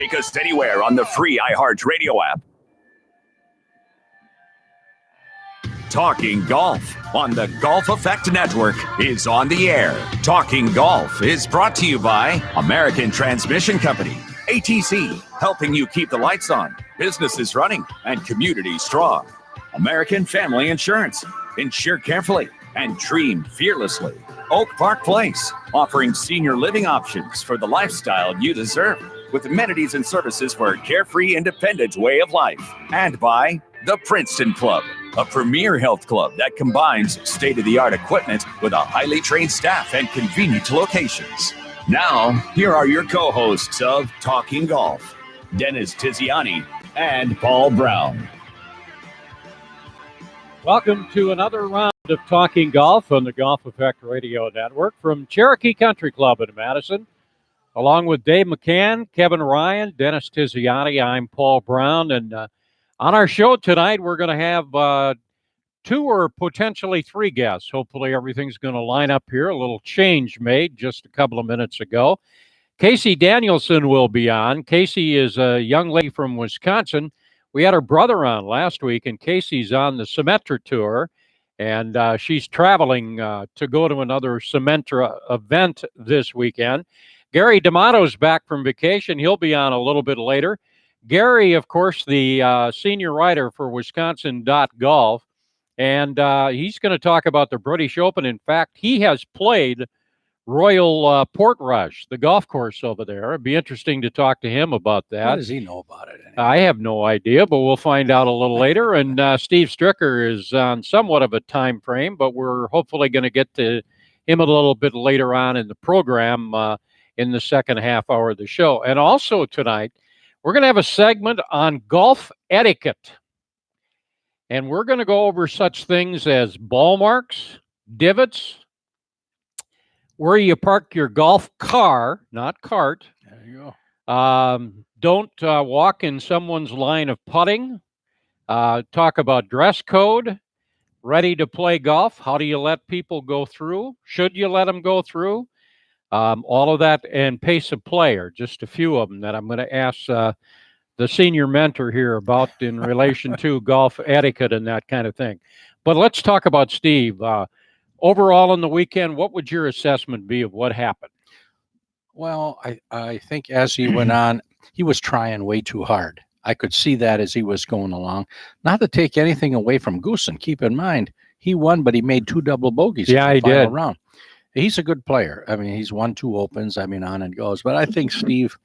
Take us anywhere on the free iHeartRadio app. Talking Golf on the Golf Effect Network is on the air. Talking Golf is brought to you by American Transmission Company, ATC, helping you keep the lights on, businesses running, and communities strong. American Family Insurance, insure carefully and dream fearlessly. Oak Park Place, offering senior living options for the lifestyle you deserve, with amenities and services for a carefree, independent way of life. And by the Princeton Club, a premier health club that combines state-of-the-art equipment with a highly trained staff and convenient locations. Now, here are your co-hosts of Talking Golf, Dennis Tiziani and Paul Brown. Welcome to another round of Talking Golf on the Golf Effect Radio Network from Cherokee Country Club in Madison. Along with Dave McCann, Kevin Ryan, Dennis Tiziani, I'm Paul Brown, and on our show tonight, we're going to have two or potentially three guests. Hopefully everything's going to line up here. A little change made just a couple of minutes ago. Casey Danielson will be on. Casey is a young lady from Wisconsin. We had her brother on last week, and Casey's on the Symetra Tour, and she's traveling to go to another Symetra event this weekend. Gary D'Amato's back from vacation. He'll be on a little bit later. Gary, of course, the senior writer for Wisconsin.golf, and he's going to talk about the British Open. In fact, he has played Royal Portrush, the golf course over there. It'd be interesting to talk to him about that. What does he know about it? Anyway? I have no idea, but we'll find out a little later. And Steve Stricker is on somewhat of a time frame, but we're hopefully going to get to him a little bit later on in the program in the second half hour of the show. And also tonight, we're going to have a segment on golf etiquette. And we're going to go over such things as ball marks, divots, where you park your golf car, not cart. There you go. Don't walk in someone's line of putting. Talk about dress code, ready to play golf. How do you let people go through? Should you let them go through? All of that, and pace of play are just a few of them that I'm going to ask the senior mentor here about in relation to golf etiquette and that kind of thing. But let's talk about Steve. Overall in the weekend, what would your assessment be of what happened? Well, I think as he went on, he was trying way too hard. I could see that as he was going along. Not to take anything away from Goosen. Keep in mind, he won, but he made two double bogeys in the final round. He's a good player. I mean, he's won two Opens. I mean, on and goes. But I think Steve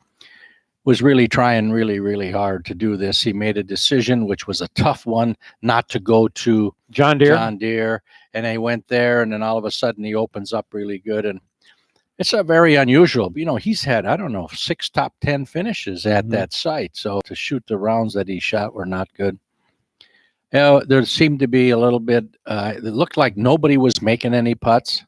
was really trying really, really hard to do this. He made a decision, which was a tough one, not to go to John Deere. And he went there, and then all of a sudden he opens up really good. And it's a very unusual. You know, he's had, I don't know, 6 top 10 finishes at that site. So to shoot the rounds that he shot were not good. You know, there seemed to be a little bit, it looked like nobody was making any putts.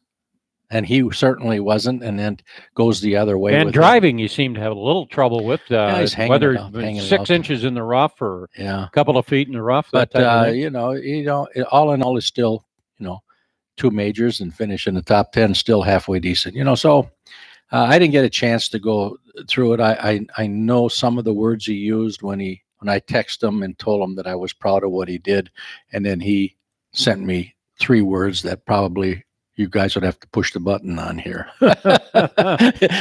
And he certainly wasn't, and then goes the other way. And driving, you seem to have a little trouble with whether 6 inches in the rough or a couple of feet in the rough. But you know, all in all, is still 2 majors and finish in the top 10, still halfway decent. You know, so I didn't get a chance to go through it. I know some of the words he used when I texted him and told him that I was proud of what he did, and then he sent me 3 words that probably you guys would have to push the button on here.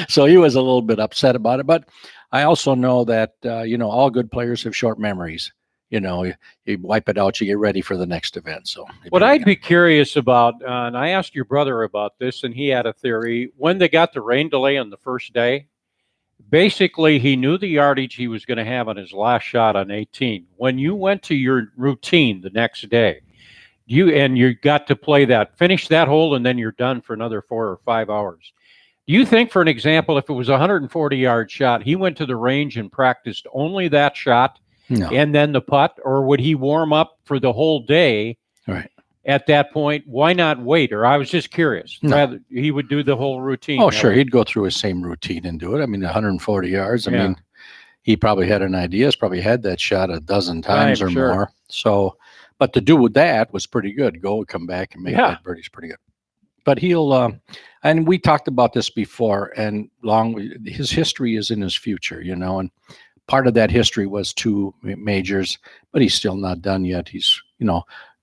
So he was a little bit upset about it. But I also know that, all good players have short memories. You know, you wipe it out, you get ready for the next event. So what I'd be curious about, and I asked your brother about this, and he had a theory. When they got the rain delay on the first day, basically he knew the yardage he was going to have on his last shot on 18. When you went to your routine the next day, you got to finish that hole, and then you're done for another 4 or 5 hours. Do you think, for an example, if it was a 140-yard shot, he went to the range and practiced only that shot and then the putt, or would he warm up for the whole day? Right. At that point, why not wait? Or I was just curious. No. Rather, he would do the whole routine. Oh, sure. He'd go through his same routine and do it. I mean, 140 yards. I mean, he probably had an idea. He's probably had that shot a dozen times or more. So... But to do with that was pretty good. Go, come back, and make that birdie's pretty good. But he'll, and we talked about this before, and his history is in his future, and part of that history was 2 majors, but he's still not done yet. He's,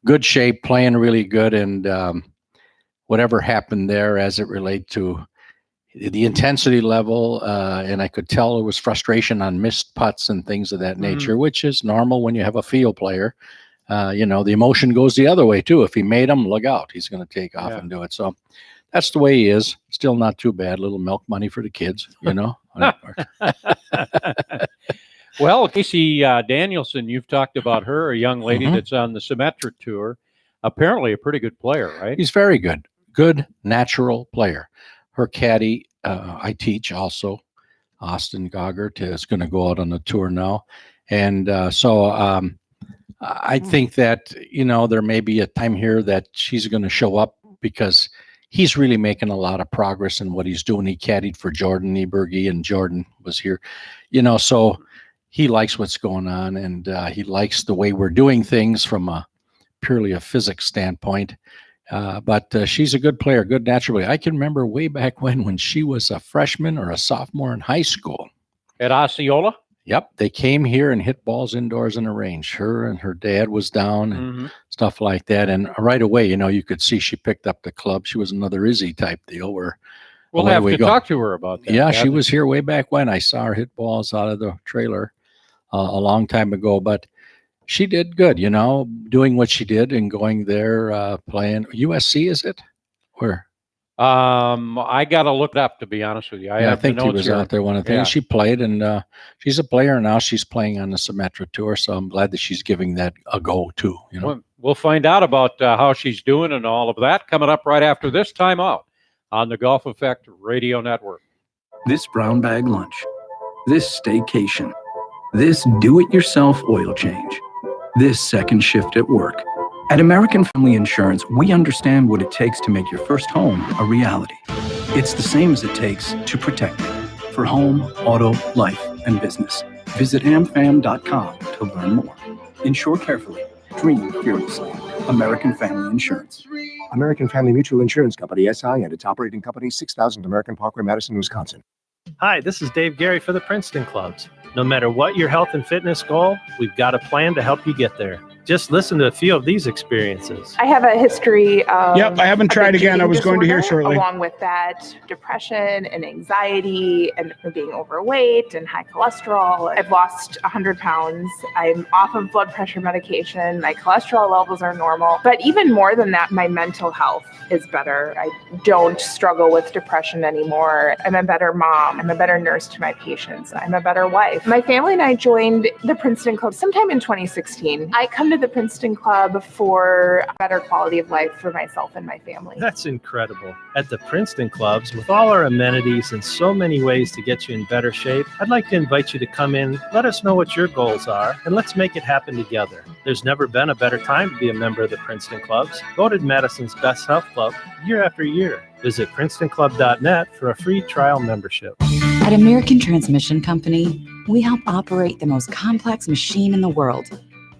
good shape, playing really good, and whatever happened there as it relates to the intensity level, and I could tell it was frustration on missed putts and things of that nature, which is normal when you have a field player. The emotion goes the other way too. If he made them, look out. He's going to take off and do it. So that's the way he is. Still not too bad. A little milk money for the kids, Well, Casey Danielson, you've talked about her, a young lady that's on the Symetra Tour. Apparently a pretty good player, right? He's very good. Good, natural player. Her caddy, I teach also, Austin Goggert, is going to go out on the tour now. And so I think that, there may be a time here that she's going to show up because he's really making a lot of progress in what he's doing. He caddied for Jordan Nieberge, and Jordan was here, so he likes what's going on, and he likes the way we're doing things from purely a physics standpoint. But she's a good player, good naturally. I can remember way back when she was a freshman or a sophomore in high school. At Osceola? Yep. They came here and hit balls indoors in a range. Her and her dad was down and stuff like that. And right away, you could see she picked up the club. She was another Izzy type deal where we'll have to talk to her about that. Yeah, she was here way back when. I saw her hit balls out of the trailer a long time ago. But she did good, doing what she did and going there, playing USC, is it? Where? I got to look it up, to be honest with you. I think he was out there one of the things. She played, and she's a player now. She's playing on the Symetra Tour, so I'm glad that she's giving that a go too. We'll find out about how she's doing and all of that coming up right after this time out on the Golf Effect Radio Network. This brown bag lunch, this staycation, this do-it-yourself oil change, this second shift at work. At American Family Insurance, we understand what it takes to make your first home a reality. It's the same as it takes to protect it. For home, auto, life, and business. Visit amfam.com to learn more. Insure carefully. Dream fearlessly. American Family Insurance. American Family Mutual Insurance Company, SI, and its operating company, 6000 American Parkway, Madison, Wisconsin. Hi, this is Dave Gary for the Princeton Clubs. No matter what your health and fitness goal, we've got a plan to help you get there. Just listen to a few of these experiences. I have a history of... Yep, I haven't tried again. I was going to hear shortly. Along with that, depression and anxiety and being overweight and high cholesterol. I've lost 100 pounds. I'm off of blood pressure medication. My cholesterol levels are normal. But even more than that, my mental health is better. I don't struggle with depression anymore. I'm a better mom. I'm a better nurse to my patients. I'm a better wife. My family and I joined the Princeton Club sometime in 2016. I come to the Princeton Club for a better quality of life for myself and my family. That's incredible. At the Princeton Clubs, with all our amenities and so many ways to get you in better shape, I'd like to invite you to come in, let us know what your goals are, and let's make it happen together. There's never been a better time to be a member of the Princeton Clubs, voted Madison's best health club year after year. Visit PrincetonClub.net for a free trial membership. At American Transmission Company, we help operate the most complex machine in the world,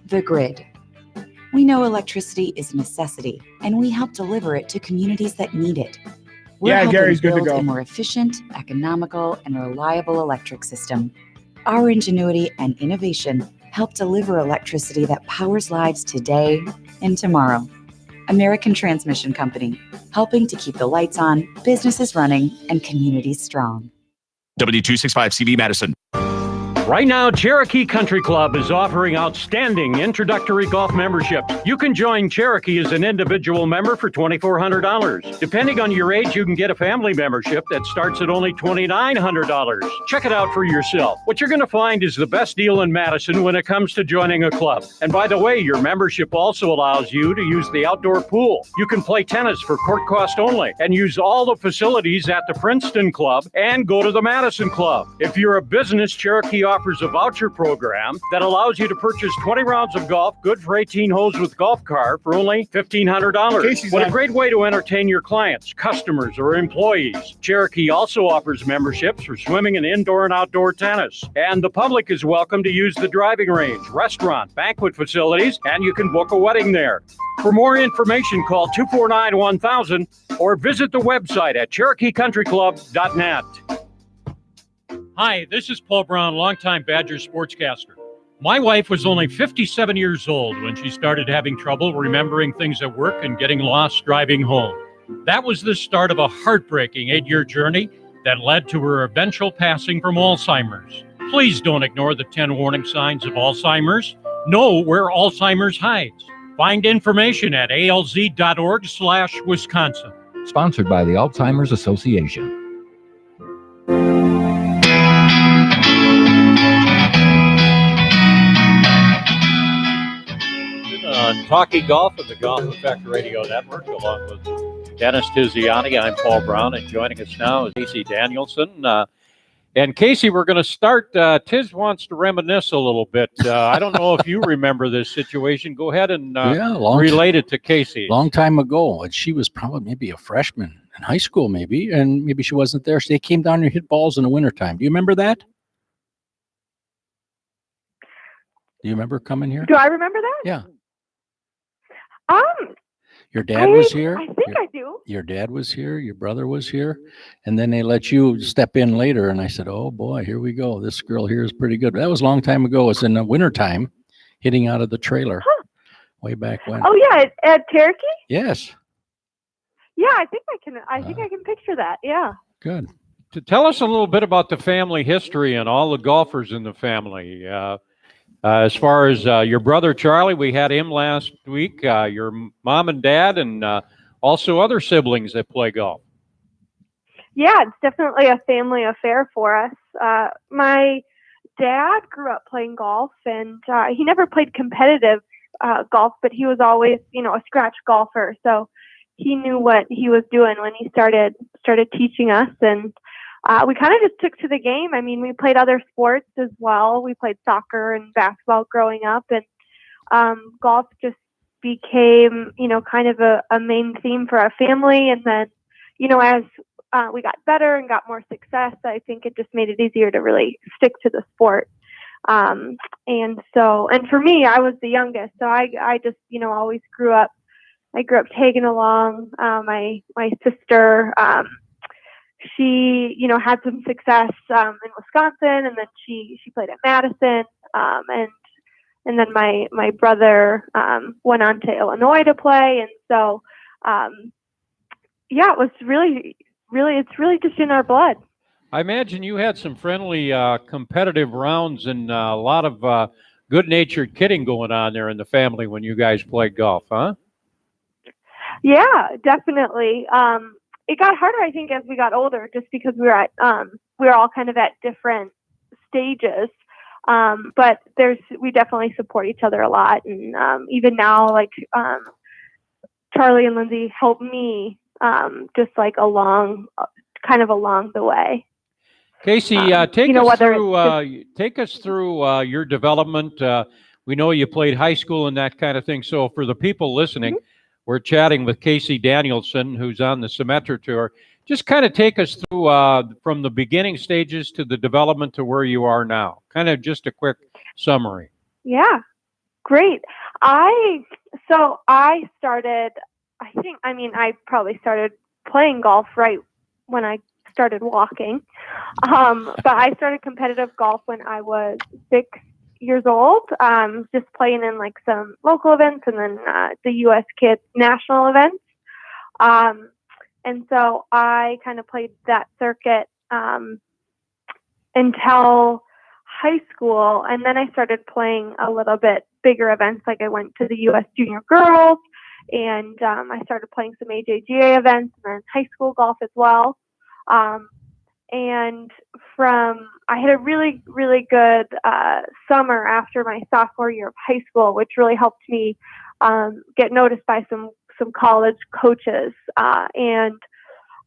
the grid. We know electricity is a necessity, and we help deliver it to communities that need it. We're helping Gary's good to build go. a more efficient, economical, and reliable electric system. Our ingenuity and innovation help deliver electricity that powers lives today and tomorrow. American Transmission Company, helping to keep the lights on, businesses running, and communities strong. W265CB Madison. Right now, Cherokee Country Club is offering outstanding introductory golf memberships. You can join Cherokee as an individual member for $2,400. Depending on your age, you can get a family membership that starts at only $2,900. Check it out for yourself. What you're going to find is the best deal in Madison when it comes to joining a club. And by the way, your membership also allows you to use the outdoor pool. You can play tennis for court cost only and use all the facilities at the Princeton Club and go to the Madison Club. If you're a business, Cherokee offers a voucher program that allows you to purchase 20 rounds of golf, good for 18 holes with golf cart for only $1,500. What a great way to entertain your clients, customers, or employees. Cherokee also offers memberships for swimming and indoor and outdoor tennis. And the public is welcome to use the driving range, restaurant, banquet facilities, and you can book a wedding there. For more information, call 249-1000 or visit the website at CherokeeCountryClub.net. Hi, this is Paul Brown, longtime Badger sportscaster. My wife was only 57 years old when she started having trouble remembering things at work and getting lost driving home. That was the start of a heartbreaking 8-year journey that led to her eventual passing from Alzheimer's. Please don't ignore the 10 warning signs of Alzheimer's. Know where Alzheimer's hides. Find information at alz.org/Wisconsin. Sponsored by the Alzheimer's Association. On Talking Golf and the Golf Effect Radio Network, along with Dennis Tiziani, I'm Paul Brown, and joining us now is Casey Danielson. And Casey, we're going to start. Tiz wants to reminisce a little bit. I don't know if you remember this situation. Go ahead and relate it to Casey. Long time ago, and she was probably maybe a freshman in high school, maybe, and maybe she wasn't there. So they came down and hit balls in the wintertime. Do you remember that? Do you remember coming here? Do I remember that? Yeah. Your dad was here. I think I do. Your dad was here. Your brother was here. And then they let you step in later. And I said, oh, boy, here we go. This girl here is pretty good. That was a long time ago. It was in the wintertime, hitting out of the trailer way back when. Oh, yeah, at Cherokee? Yes. Yeah, I think I can picture that. Yeah. Good. To tell us a little bit about the family history and all the golfers in the family. As far as your brother Charlie, we had him last week, your mom and dad, and also other siblings that play golf. Yeah, it's definitely a family affair for us. My dad grew up playing golf, and he never played competitive golf, but he was always, a scratch golfer. So he knew what he was doing when he started teaching us, and we kind of just took to the game. I mean, we played other sports as well. We played soccer and basketball growing up, and golf just became, kind of a main theme for our family. And then, as we got better and got more success, I think it just made it easier to really stick to the sport. And for me, I was the youngest, so I just, always grew up. I grew up tagging along. My sister, she, had some success in Wisconsin, and then she played at Madison, and then my brother went on to Illinois to play, and so it was really it's really just in our blood. I imagine you had some friendly competitive rounds and a lot of good-natured kidding going on there in the family when you guys played golf, huh? Yeah, definitely. It got harder, I think, as we got older, just because we were all kind of at different stages. But we definitely support each other a lot, and even now, like Charlie and Lindsay help me just like along the way. Casey, take us through your development. We know you played high school and that kind of thing. So for the people listening. Mm-hmm. We're chatting with Casey Danielson, who's on the Symetra Tour. Just kind of take us through from the beginning stages to the development to where you are now. Kind of just a quick summary. Yeah, great. I started, I probably started playing golf right when I started walking. But I started competitive golf when I was 6 years old, just playing in like some local events and then the U.S. Kids national events. And so I kind of played that circuit until high school. And then I started playing a little bit bigger events. Like I went to the U.S. Junior Girls, and I started playing some AJGA events, and then high school golf as well. And I had a really, really good summer after my sophomore year of high school, which really helped me get noticed by some college coaches. And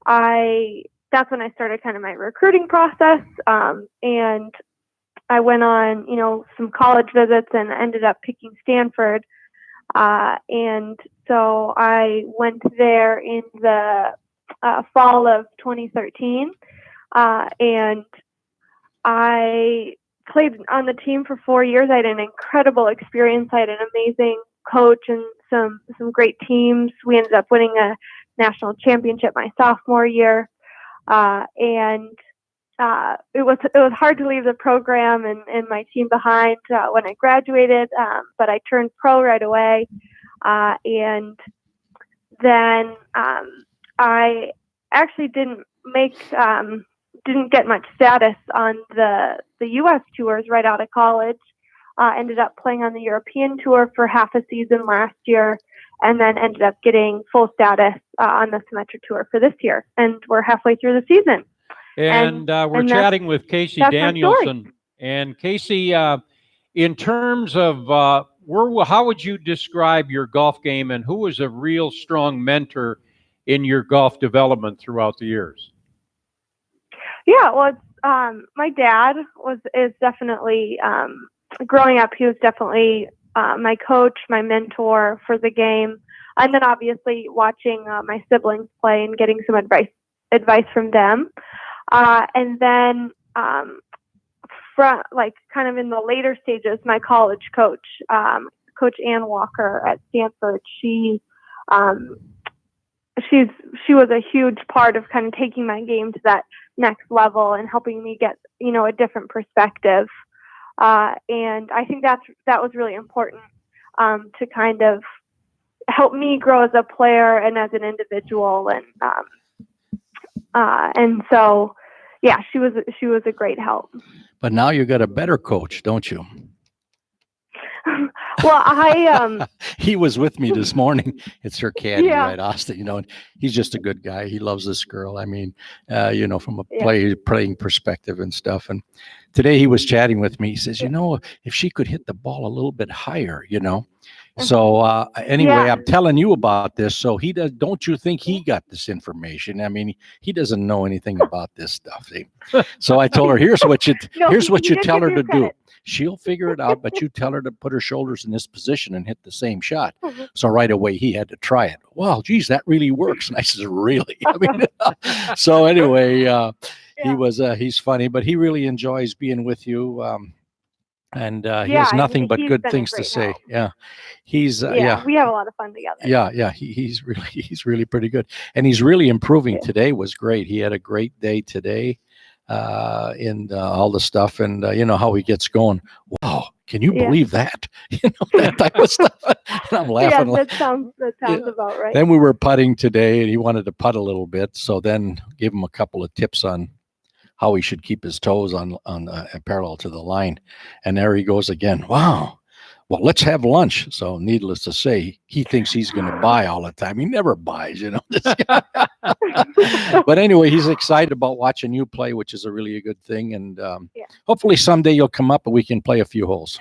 that's when I started kind of my recruiting process. And I went on, some college visits and ended up picking Stanford. And so I went there in the fall of 2013. And I played on the team for 4 years. I had an incredible experience. I had an amazing coach and some great teams. We ended up winning a national championship my sophomore year. And it was hard to leave the program and my team behind when I graduated, but I turned pro right away, and then I actually didn't get much status on the U.S. tours right out of college. Ended up playing on the European tour for half a season last year, and then ended up getting full status on the Symetra tour for this year. And we're halfway through the season. And we're chatting with Casey Danielson. And Casey, in terms of how would you describe your golf game, and who was a real strong mentor in your golf development throughout the years? Yeah, well, my dad is definitely growing up. He was definitely my coach, my mentor for the game, and then obviously watching my siblings play and getting some advice from them. And then from kind of in the later stages, my college coach, Coach Ann Walker at Stanford, she was a huge part of kind of taking my game to that next level and helping me get, a different perspective. And I think that was really important to kind of help me grow as a player and as an individual. And so, yeah, she was a great help. But now you got a better coach, don't you? Well, he was with me this morning. It's her caddy, right, Austin, and he's just a good guy. He loves this girl. I mean, from a playing perspective and stuff. And today he was chatting with me. He says, if she could hit the ball a little bit higher, So anyway, I'm telling you about this. So he does. Don't you think he got this information? I mean, he doesn't know anything about this stuff. So I told her, here's what you tell her to do. She'll figure it out, but you tell her to put her shoulders in this position and hit the same shot. So right away he had to try it. Wow, geez, that really works. And I said, really? I mean, so anyway, he's funny, but he really enjoys being with you. And he has nothing but good things to say. Help. Yeah, he's we have a lot of fun together. Yeah, he's really pretty good, and he's really improving. Yeah. Today was great. He had a great day today, in all the stuff, and how he gets going. Wow, can you believe that? That type of stuff. And I'm laughing. Yeah, that sounds about right. Then we were putting today, and he wanted to putt a little bit, so then give him a couple of tips on how he should keep his toes on parallel to the line. And there he goes again. Wow. Well, let's have lunch. So needless to say, he thinks he's going to buy all the time. He never buys, this guy. But anyway, he's excited about watching you play, which is a really good thing. And hopefully someday you'll come up and we can play a few holes.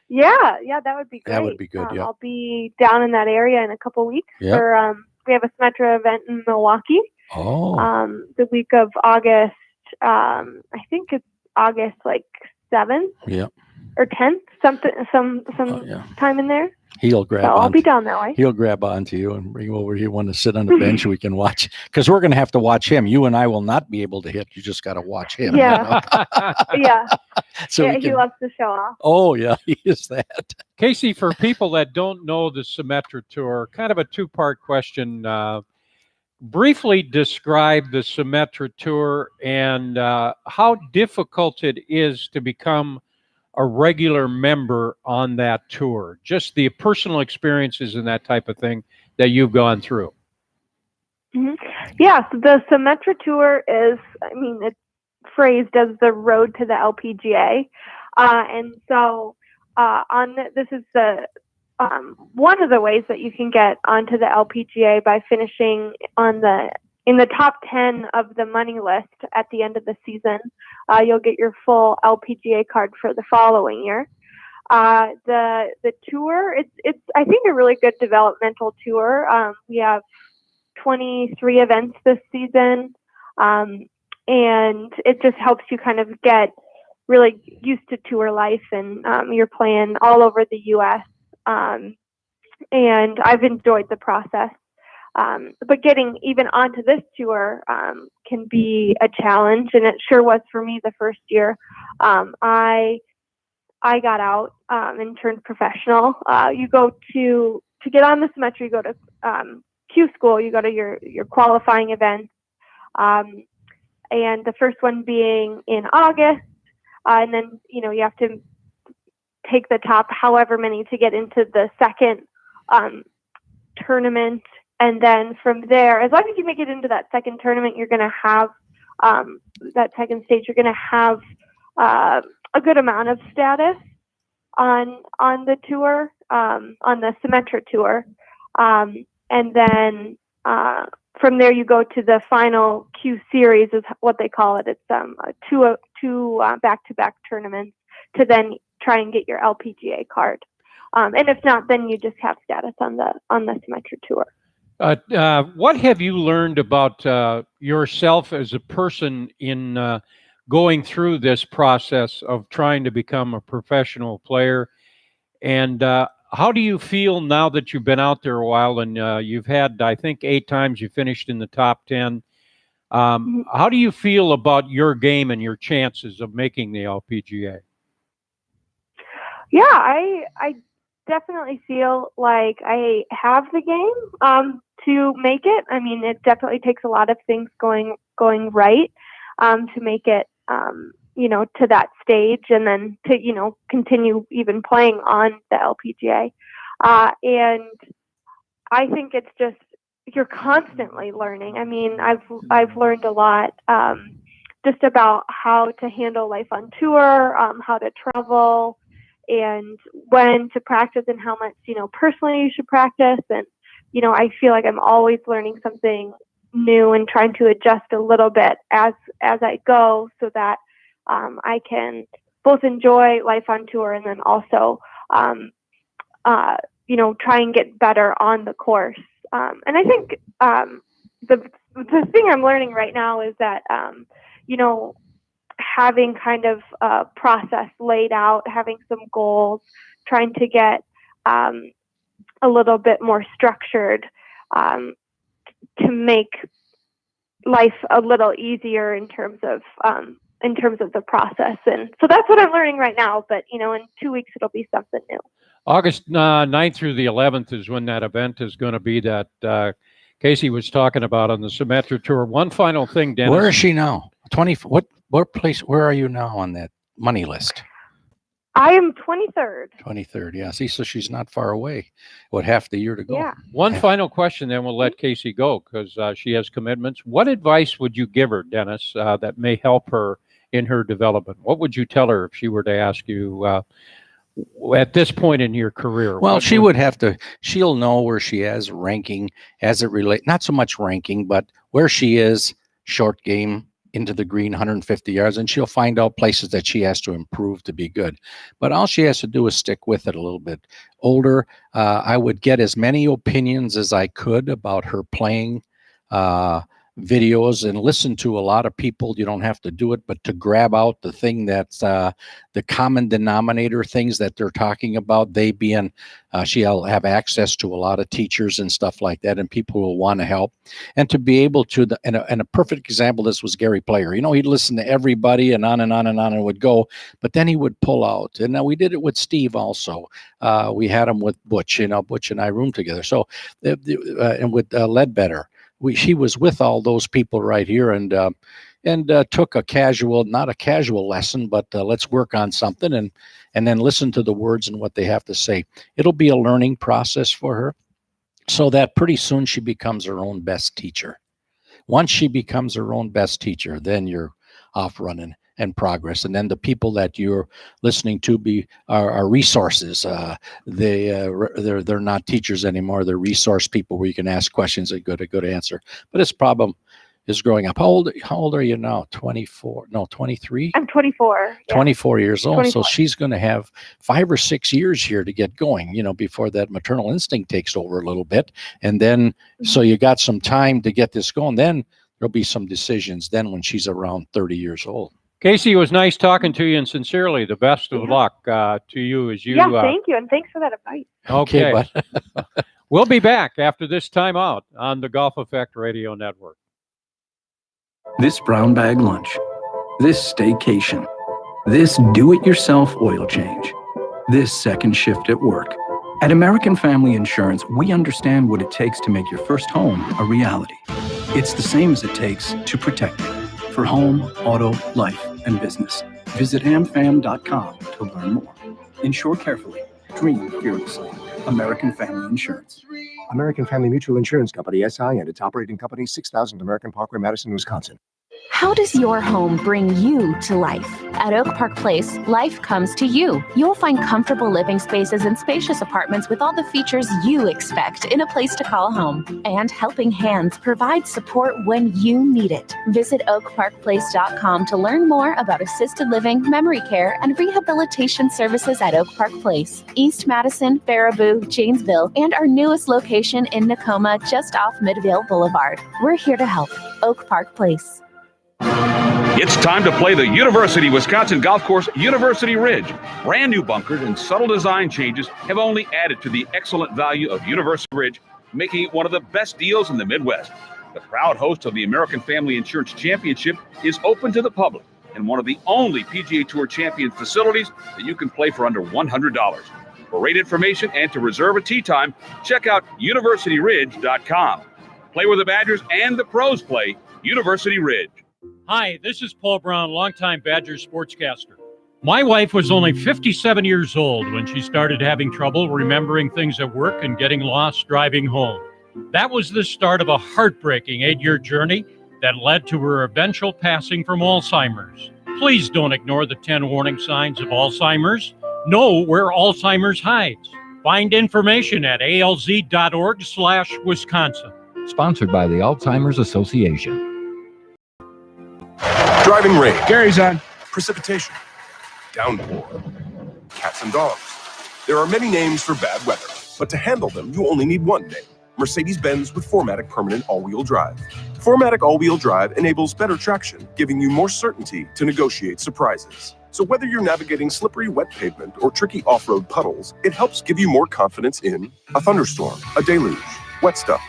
Yeah, that would be great. That would be good, I'll be down in that area in a couple weeks. For, we have a Symetra event in Milwaukee. Oh. The week of August, I think it's August 7th. Yeah. Or 10th, some time in there. He'll grab. So I'll be down that way. He'll grab onto you and bring you over here. Want to sit on the bench? We can watch, because we're going to have to watch him. You and I will not be able to hit. You just got to watch him. Yeah. Yeah. So he loves to show off. Oh yeah, he is that. Casey, for people that don't know the Symetra Tour, kind of a two-part question. Briefly describe the Symetra Tour and how difficult it is to become a regular member on that tour. Just the personal experiences and that type of thing that you've gone through. Mm-hmm. Yeah, so the Symetra Tour is, it's phrased as the road to the LPGA. And so this is the one of the ways that you can get onto the LPGA by finishing in the top 10 of the money list at the end of the season. You'll get your full LPGA card for the following year. The tour, it's I think a really good developmental tour. We have 23 events this season, and it just helps you kind of get really used to tour life, and you're playing all over the U.S. And I've enjoyed the process. But getting even onto this tour can be a challenge, and it sure was for me the first year. I got out and turned professional. You go to get on the Symetra, you go to Q school, you go to your qualifying events, and the first one being in August. And then, you have to take the top however many to get into the second tournament. And then from there, as long as you make it into that second tournament, you're going to have that second stage, you're going to have a good amount of status on the tour, on the Symetra tour. And then from there, you go to the final Q series, is what they call it. It's two back-to-back tournaments to then try and get your LPGA card. And if not, then you just have status on the Symetra tour. What have you learned about yourself as a person in going through this process of trying to become a professional player? And how do you feel now that you've been out there a while and you've had, I think, 8 times you finished in the top 10? How do you feel about your game and your chances of making the LPGA? Yeah, I definitely feel like I have the game to make it. I mean, it definitely takes a lot of things going right to make it, to that stage, and then to, continue even playing on the LPGA. And I think it's just, you're constantly learning. I mean, I've learned a lot just about how to handle life on tour, how to travel, and when to practice and how much, personally you should practice. And, I feel like I'm always learning something new and trying to adjust a little bit as I go, so that I can both enjoy life on tour and then also, try and get better on the course. And I think the thing I'm learning right now is that, having kind of a process laid out, having some goals, trying to get a little bit more structured to make life a little easier in terms of the process. And so that's what I'm learning right now. But, in 2 weeks, it'll be something new. August 9th through the 11th is when that event is going to be that Casey was talking about on the Symetra Tour. One final thing, Dennis. Where is she now? What place? Where are you now on that money list? I am 23rd. 23rd, yeah. See, so she's not far away. Half the year to go? Yeah. One final question, then we'll let Casey go because she has commitments. What advice would you give her, Dennis, that may help her in her development? What would you tell her if she were to ask you at this point in your career? Well, she'll know where she is ranking as it relates, not so much ranking, but where she is short game into the green, 150 yards, and she'll find out places that she has to improve to be good. But all she has to do is stick with it a little bit. Older, I would get as many opinions as I could about her playing videos and listen to a lot of people. You don't have to do it, but to grab out the thing that's the common denominator things that they're talking about, they being she'll have access to a lot of teachers and stuff like that, and people will want to help. And to be able to, and a perfect example, this was Gary Player. He'd listen to everybody and on and on and on and would go, but then he would pull out. And now we did it with Steve also. We had him with Butch, Butch and I roomed together. So, and with Ledbetter. She was with all those people right here and took not a casual lesson, but let's work on something and then listen to the words and what they have to say. It'll be a learning process for her so that pretty soon she becomes her own best teacher. Once she becomes her own best teacher, then you're off running and progress. And then the people that you're listening to are resources. They're not teachers anymore. They're resource people where you can ask questions and get a good answer. But this problem is growing up. How old are you now? 24? No, 23? I'm 24. Yeah. 24 years old. 24. So she's going to have 5 or 6 years here to get going, before that maternal instinct takes over a little bit. And then, so you got some time to get this going. Then there'll be some decisions then when she's around 30 years old. Casey, it was nice talking to you, and sincerely, the best of luck to you as you... Yeah, thank you, and thanks for that advice. Okay. We'll be back after this time out on the Golf Effect Radio Network. This brown bag lunch, this staycation, this do-it-yourself oil change, this second shift at work. At American Family Insurance, we understand what it takes to make your first home a reality. It's the same as it takes to protect it. for home, auto, life, and business. Visit amfam.com to learn more. Insure carefully. Dream fearlessly. American Family Insurance. American Family Mutual Insurance Company, SI, and its operating company, 6000 American Parkway, Madison, Wisconsin. How does your home bring you to life? At Oak Park Place, life comes to you. You'll find comfortable living spaces and spacious apartments with all the features you expect in a place to call home. And Helping Hands provides support when you need it. Visit oakparkplace.com to learn more about assisted living, memory care, and rehabilitation services at Oak Park Place, East Madison, Baraboo, Janesville, and our newest location in Tacoma, just off Midvale Boulevard. We're here to help. Oak Park Place. It's time to play the University Wisconsin golf course, University Ridge. Brand new bunkers and subtle design changes have only added to the excellent value of University Ridge, making it one of the best deals in the Midwest. The proud host of the American Family Insurance Championship is open to the public and one of the only PGA Tour Champion facilities that you can play for under $100. For rate information and to reserve a tee time, check out universityridge.com. Play where the Badgers and the pros play, University Ridge. Hi, this is Paul Brown, longtime Badgers sportscaster. My wife was only 57 years old when she started having trouble remembering things at work and getting lost driving home. That was the start of a heartbreaking 8-year journey that led to her eventual passing from Alzheimer's. Please don't ignore the 10 warning signs of Alzheimer's. Know where Alzheimer's hides. Find information at alz.org/Wisconsin. Sponsored by the Alzheimer's Association. Driving rain. Gary's on. Precipitation. Downpour. Cats and dogs. There are many names for bad weather, but to handle them, you only need one name. Mercedes-Benz with 4MATIC Permanent All-Wheel Drive. 4MATIC All-Wheel Drive enables better traction, giving you more certainty to negotiate surprises. So whether you're navigating slippery, wet pavement or tricky off-road puddles, it helps give you more confidence in a thunderstorm, a deluge, wet stuff.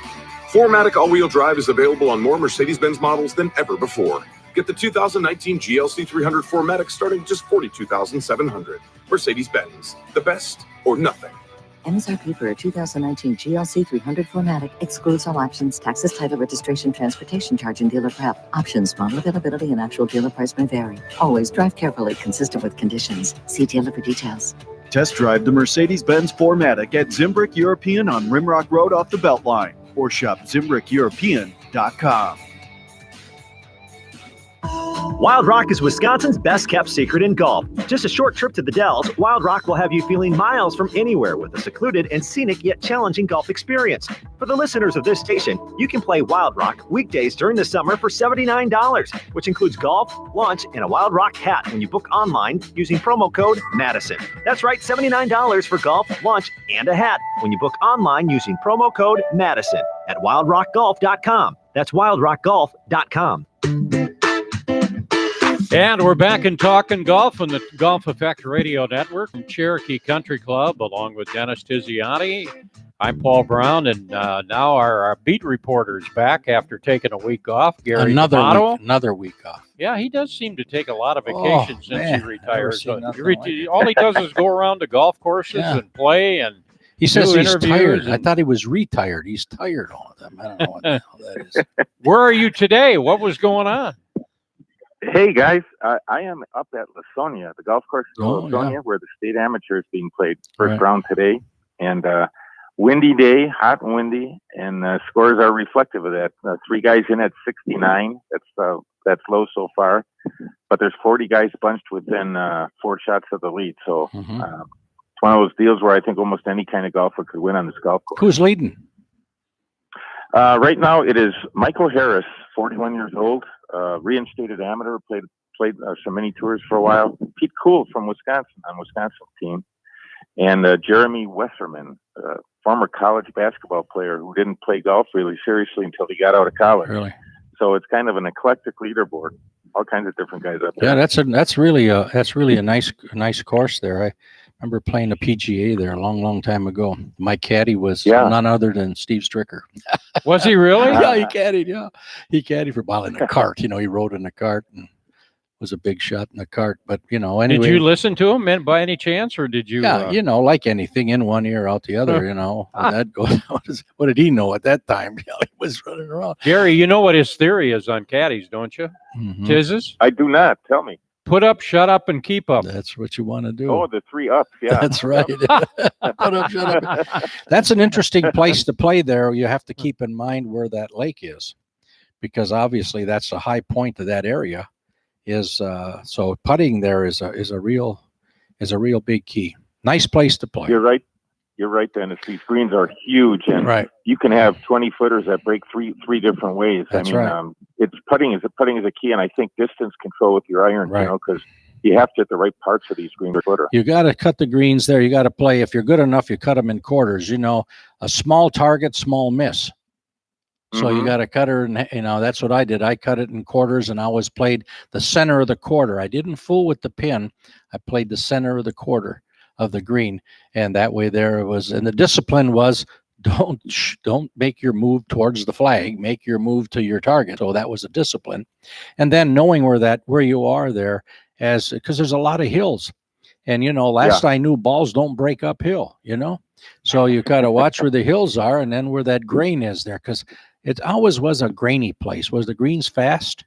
4MATIC All-Wheel Drive is available on more Mercedes-Benz models than ever before. Get the 2019 GLC 300 4MATIC starting at just $42,700. Mercedes-Benz, the best or nothing. MSRP for a 2019 GLC 300 4MATIC excludes all options, taxes, title, registration, transportation charge, and dealer prep. Options, model availability, and actual dealer price may vary. Always drive carefully, consistent with conditions. See dealer for details. Test drive the Mercedes-Benz 4MATIC at Zimbrick European on Rimrock Road off the Beltline, or shop ZimbrickEuropean.com. Wild Rock is Wisconsin's best kept secret in golf. Just a short trip to the Dells, Wild Rock will have you feeling miles from anywhere with a secluded and scenic yet challenging golf experience. For the listeners of this station, you can play Wild Rock weekdays during the summer for $79, which includes golf, lunch, and a Wild Rock hat when you book online using promo code Madison. That's right, $79 for golf, lunch, and a hat when you book online using promo code Madison at wildrockgolf.com. That's wildrockgolf.com. And we're back in Talking Golf on the Golf Effect Radio Network from Cherokee Country Club, along with Dennis Tiziani. I'm Paul Brown, and now our beat reporter's back after taking a week off. Gary Another week off. Yeah, he does seem to take a lot of vacation since man, he retired. All he does is go around to golf courses and play and he says he's tired. and- I thought he was retired. He's tired all of them. I don't know what the hell that is. Where are you today? What was going on? Hey guys, I am up at Lasonia, the golf course in Lasonia, where the state amateur is being played. First round today, and windy day, hot and windy, and scores are reflective of that. 3 guys in at 69. That's low so far, but there's 40 guys bunched within 4 shots of the lead. So it's one of those deals where I think almost any kind of golfer could win on this golf course. Who's leading? Right now, it is Michael Harris, 41 years old. Reinstated amateur, played some mini tours for a while. Pete Kuhl from Wisconsin on Wisconsin's team, and Jeremy Wesserman, former college basketball player who didn't play golf really seriously until he got out of college. Really? So it's kind of an eclectic leaderboard. All kinds of different guys up there. Yeah, that's really a nice course there. I remember playing the PGA there a long time ago. My caddy was none other than Steve Stricker. Was he really? Yeah, he caddied. Yeah, he caddied for while in a cart. He rode in a cart and was a big shot in the cart. But anyway. Did you listen to him by any chance, or did you? Yeah, like anything, in one ear, out the other. When that goes. What did he know at that time? He was running around. Gary, you know what his theory is on caddies, don't you? Tizzes? I do not. Tell me. Put up, shut up, and keep up. That's what you want to do. Oh, the 3 ups. Yeah, that's right. Put up, shut up. That's an interesting place to play there. You have to keep in mind where that lake is, because obviously that's the high point of that area. So putting there is a real big key. Nice place to play. You're right, Dennis. These greens are huge, and you can have 20-footers that break three different ways. That's right. It's putting is a key, and I think distance control with your iron, because you have to hit the right parts of these green footer. You got to cut the greens there. You got to play. If you're good enough, you cut them in quarters. A small target, small miss. So you got to cut her, and that's what I did. I cut it in quarters, and I always played the center of the quarter. I didn't fool with the pin. I played the center of the quarter of the green, and that way there it was. And the discipline was don't make your move towards the flag. Make your move to your target. So that was a discipline, and then knowing where you are there, because there's a lot of hills, and last I knew, balls don't break uphill. So you got to watch where the hills are, and then where that grain is there, because it always was a grainy place. Was the greens fast?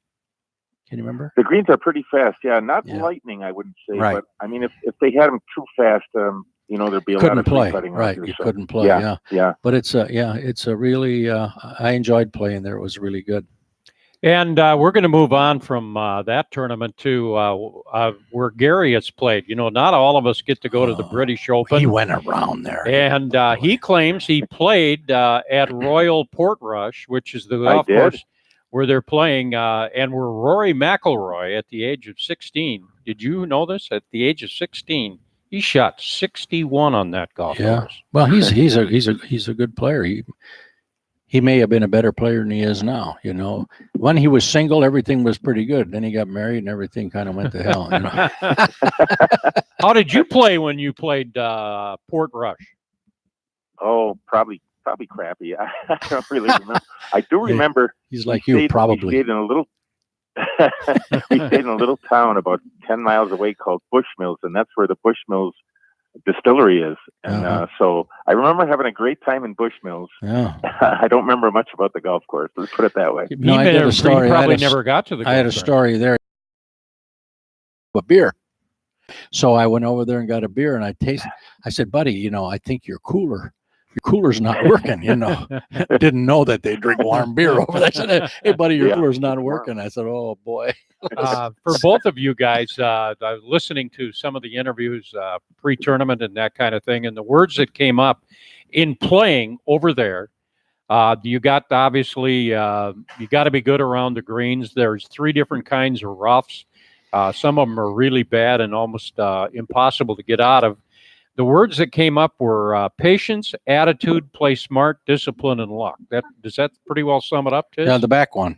Can you remember? The greens are pretty fast. Yeah, not lightning, I wouldn't say. Right. But I mean, if they had them too fast, there'd be a lot of play. cutting. Right, you couldn't play. Yeah. But it's a really. I enjoyed playing there. It was really good. And we're going to move on from that tournament to where Gary has played. Not all of us get to go to the British Open. He went around there. And he claims he played at Royal Portrush, which is the golf course where they're playing, and where Rory McIlroy at the age of 16. Did you know this? At the age of 16, he shot 61 on that golf course. Well, he's a good player. He may have been a better player than he is now. When he was single, everything was pretty good. Then he got married, and everything kind of went to hell. How did you play when you played Portrush? Oh, probably crappy. I don't really remember. I do remember. He's like you, probably. We stayed in a little. We stayed in a little town about 10 miles away called Bushmills, and that's where the Bushmills distillery is. And so I remember having a great time in Bushmills. Yeah. I don't remember much about the golf course. Let's put it that way. I did a story. Probably never got to the golf I had a story there. A beer. So I went over there and got a beer, and I tasted. I said, buddy, I think your cooler's not working. Didn't know that they drink warm beer over there. I said, hey, buddy, your cooler's not working. I said, oh boy. For both of you guys, listening to some of the interviews pre-tournament and that kind of thing, and the words that came up in playing over there, you got obviously you got to be good around the greens. There's 3 different kinds of roughs. Some of them are really bad and almost impossible to get out of. The words that came up were patience, attitude, play smart, discipline, and luck. Does that pretty well sum it up, Tiz? Yeah, the back one.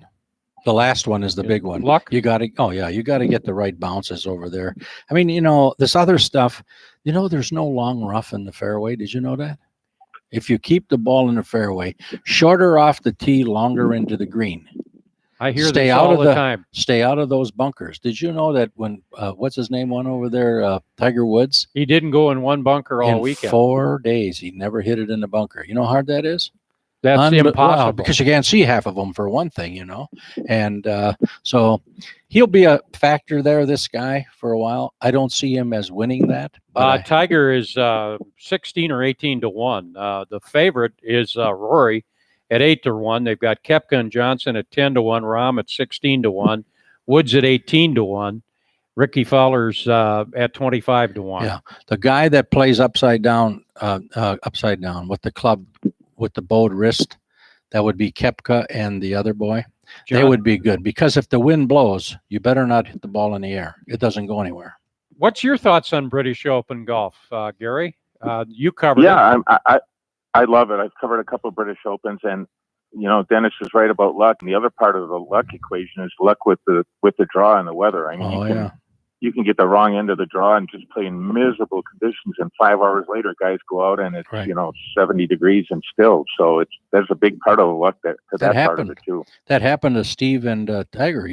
The last one is the big one. Luck? You got to get the right bounces over there. I mean, this other stuff, there's no long rough in the fairway. Did you know that? If you keep the ball in the fairway, shorter off the tee, longer into the green. I hear this all the time. Stay out of those bunkers. Did you know that when, what's his name, won over there, Tiger Woods? He didn't go in one bunker all weekend. 4 days, he never hit it in the bunker. You know how hard that is? That's impossible. Because you can't see half of them, for one thing, And so he'll be a factor there, this guy, for a while. I don't see him as winning that. Tiger is 16 or 18 to 1. The favorite is Rory at 8 to 1. They've got Koepka and Johnson at 10 to 1. Rahm at 16 to 1. Woods at 18 to 1. Ricky Fowler's at 25 to 1. Yeah, the guy that plays upside down with the club, with the bowed wrist, that would be Koepka and the other boy. They would be good, because if the wind blows, you better not hit the ball in the air. It doesn't go anywhere. What's your thoughts on British Open golf, Gary? You covered it. Yeah, I love it. I've covered a couple of British Opens, and Dennis is right about luck. And the other part of the luck equation is luck with the draw and the weather. I mean, you can get the wrong end of the draw and just play in miserable conditions. And 5 hours later, guys go out and it's, 70 degrees and still. So there's a big part of luck that part of it too. That happened to Steve and Tiger,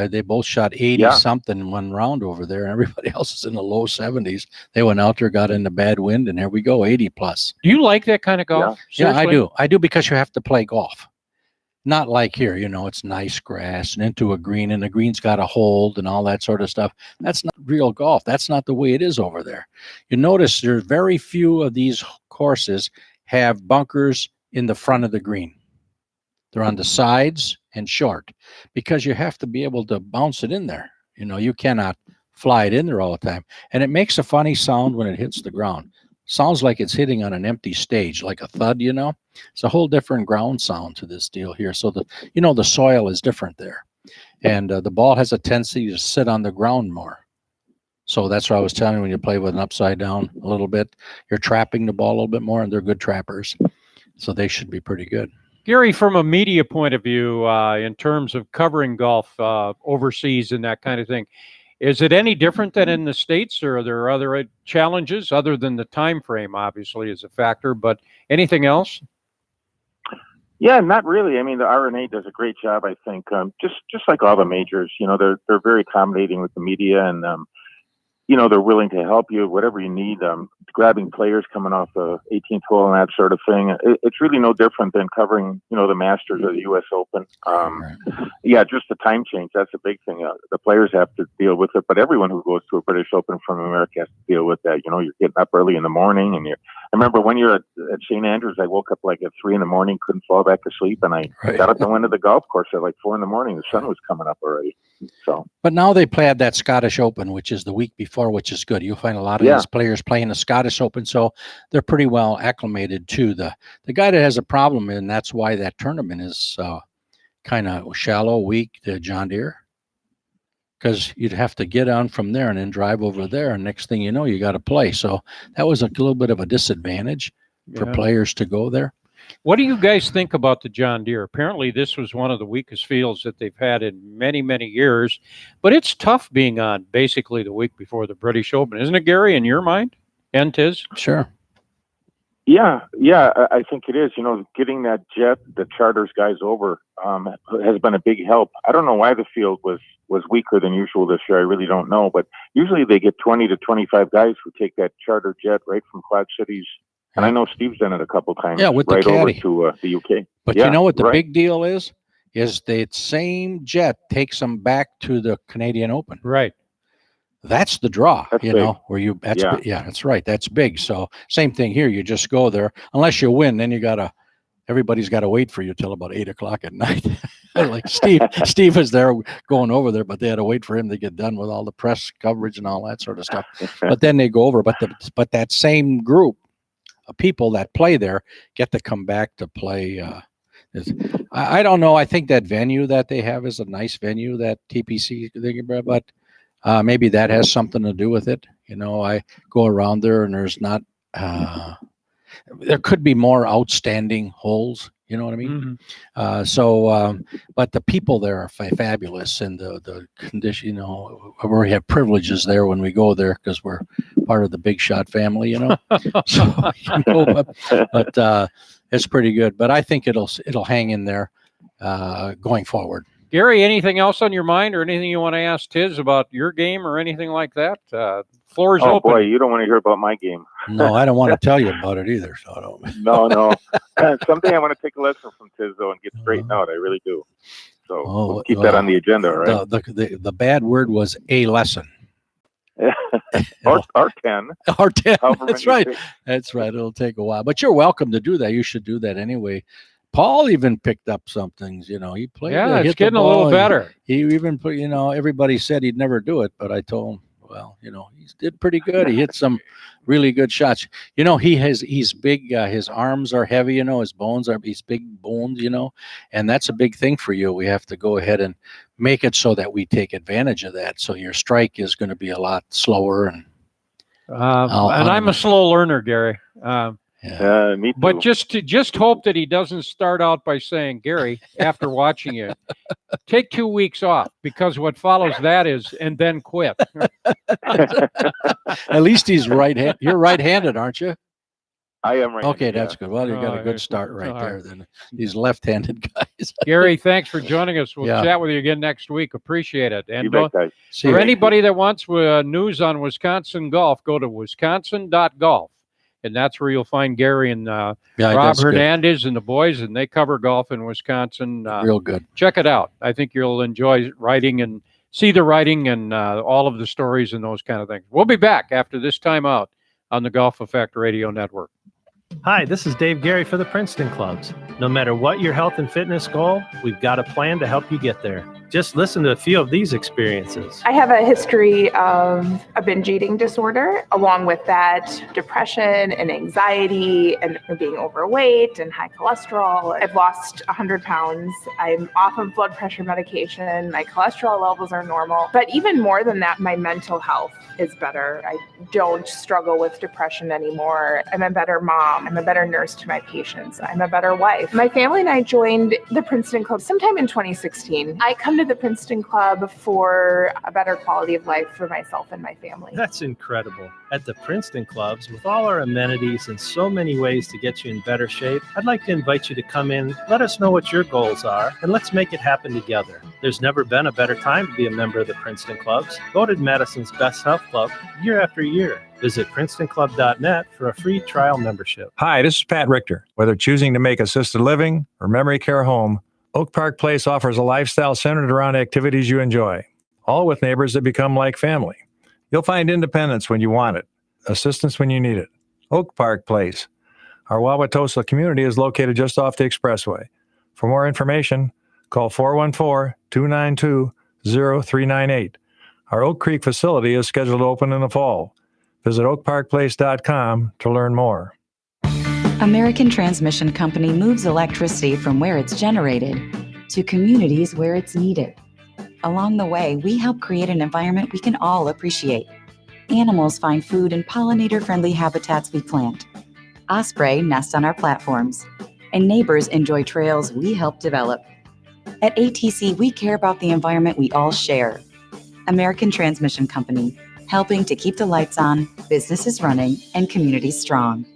they both shot 80 something in one round over there, and everybody else is in the low 70s. They went out there, got in the bad wind, and here we go, 80 plus. Do you like that kind of golf? Yeah, I do. I do, because you have to play golf. Not like here, it's nice grass and into a green, and the green's got a hold and all that sort of stuff. That's not real golf. That's not the way it is over there. You notice there's very few of these courses have bunkers in the front of the green. They're on the sides and short, because you have to be able to bounce it in there. You cannot fly it in there all the time. And it makes a funny sound when it hits the ground. Sounds like it's hitting on an empty stage, like a thud, It's a whole different ground sound to this deal here. So the soil is different there. And the ball has a tendency to sit on the ground more. So that's what I was telling you, when you play with an upside down a little bit, you're trapping the ball a little bit more, and they're good trappers. So they should be pretty good. Gary, from a media point of view, in terms of covering golf overseas and that kind of thing, is it any different than in the States, or are there other challenges other than the time frame, obviously, is a factor, but anything else? Yeah, not really. I mean, the RNA does a great job, I think. Just like all the majors, they're very accommodating with the media, and they're willing to help you, whatever you need. Grabbing players coming off the 18th hole and that sort of thing. It's really no different than covering, the Masters or the U.S. Open. Yeah, just the time change. That's a big thing. The players have to deal with it, but everyone who goes to a British Open from America has to deal with that. You're getting up early in the morning, and I remember one year at St. Andrews, I woke up like at 3 a.m, couldn't fall back to sleep, and I got up and went to the golf course at like 4 a.m. The sun was coming up already. So, but now they play at that Scottish Open, which is the week before, which is good. You'll find a lot of these players playing the Scottish Open, so they're pretty well acclimated to the guy that has a problem, and that's why that tournament is kind of shallow, weak, to John Deere, because you'd have to get on from there and then drive over there, and next thing you know, you got to play. So that was a little bit of a disadvantage for players to go there. What do you guys think about the John Deere? Apparently, this was one of the weakest fields that they've had in many, many years. But it's tough being on basically the week before the British Open, isn't it, Gary, in your mind? And Tiz? Sure. Yeah, I think it is. Getting that jet, the charters guys over, has been a big help. I don't know why the field was weaker than usual this year. I really don't know. But usually they get 20 to 25 guys who take that charter jet right from Quad Cities. And I know Steve's done it a couple times. Yeah, with the right over caddy. to the UK. But you know what the big deal is? Is the same jet takes them back to the Canadian Open. Right. That's the draw, that's you big. know, where you, that's, yeah, that's right. That's big. So same thing here. You just go there, unless you win, then everybody's got to wait for you till about 8 o'clock at night. Like Steve was there going over there, but they had to wait for him to get done with all the press coverage and all that sort of stuff. But then they go over, but that same group of people that play there get to come back to play. I don't know. I think that venue that they have is a nice venue, that TPC thing, but maybe that has something to do with it. You know, I go around there and there's not, there could be more outstanding holes. You know what I mean? Mm-hmm. But the people there are fabulous, and the condition, you know, we have privileges there when we go there because we're part of the Big Shot family, you know. So, you know, but it's pretty good. But I think it'll hang in there going forward. Gary, anything else on your mind, or anything you want to ask Tiz about your game or anything like that? Floor is open. Oh boy, you don't want to hear about my game. No, I don't want to tell you about it either. So I don't. No. Someday I want to take a lesson from Tiz though and get straightened out. I really do. So we'll keep that on the agenda, all right? The bad word was a lesson. or 10. Or 10. That's right. That's right. It'll take a while, but you're welcome to do that. You should do that anyway. Paul even picked up some things, you know. He played. Yeah, it's getting a little better. He even put, you know, everybody said he'd never do it, but I told him, well, you know, he did pretty good. He hit some really good shots. You know, he's big. His arms are heavy. You know, he's big boned. You know, and that's a big thing for you. We have to go ahead and make it so that we take advantage of that. So your strike is going to be a lot slower. And I'm a slow learner, Gary. Me too. But just hope that he doesn't start out by saying, Gary, after watching it, take 2 weeks off, because what follows that is, and then quit. At least he's right-handed. You're right-handed, aren't you? I am right. Okay, that's good. Well, you got a good start right there. Then these left-handed guys. Gary, thanks for joining us. We'll Yeah. chat with you again next week. Appreciate it. And You bet, guys. See for you. anybody that wants news on Wisconsin golf, go to wisconsin.golf. And that's where you'll find Gary and Rob that's good. Hernandez and the boys, and they cover golf in Wisconsin. Real good. Check it out. I think you'll enjoy writing and see the writing and all of the stories and those kind of things. We'll be back after this time out on the Golf Effect Radio Network. Hi, this is Dave Gary for the Princeton Clubs. No matter what your health and fitness goal, we've got a plan to help you get there. Just listen to a few of these experiences. I have a history of a binge eating disorder. Along with that, depression and anxiety and being overweight and high cholesterol. I've lost 100 pounds. I'm off of blood pressure medication. My cholesterol levels are normal. But even more than that, my mental health is better. I don't struggle with depression anymore. I'm a better mom. I'm a better nurse to my patients. I'm a better wife. My family and I joined the Princeton Club sometime in 2016. I come to the Princeton Club for a better quality of life for myself and my family. That's incredible. At the Princeton Clubs, with all our amenities and so many ways to get you in better shape, I'd like to invite you to come in, let us know what your goals are, and let's make it happen together. There's never been a better time to be a member of the Princeton Clubs, voted Madison's best health club year after year. Visit PrincetonClub.net for a free trial membership. Hi, this is Pat Richter. Whether choosing to make assisted living or memory care home, Oak Park Place offers a lifestyle centered around activities you enjoy, all with neighbors that become like family. You'll find independence when you want it, assistance when you need it. Oak Park Place. Our Wauwatosa community is located just off the expressway. For more information, call 414-292-0398. Our Oak Creek facility is scheduled to open in the fall. Visit oakparkplace.com to learn more. American Transmission Company moves electricity from where it's generated to communities where it's needed. Along the way, we help create an environment we can all appreciate. Animals find food in pollinator-friendly habitats we plant. Osprey nests on our platforms, and neighbors enjoy trails we help develop. At ATC, we care about the environment we all share. American Transmission Company, helping to keep the lights on, businesses running, and communities strong.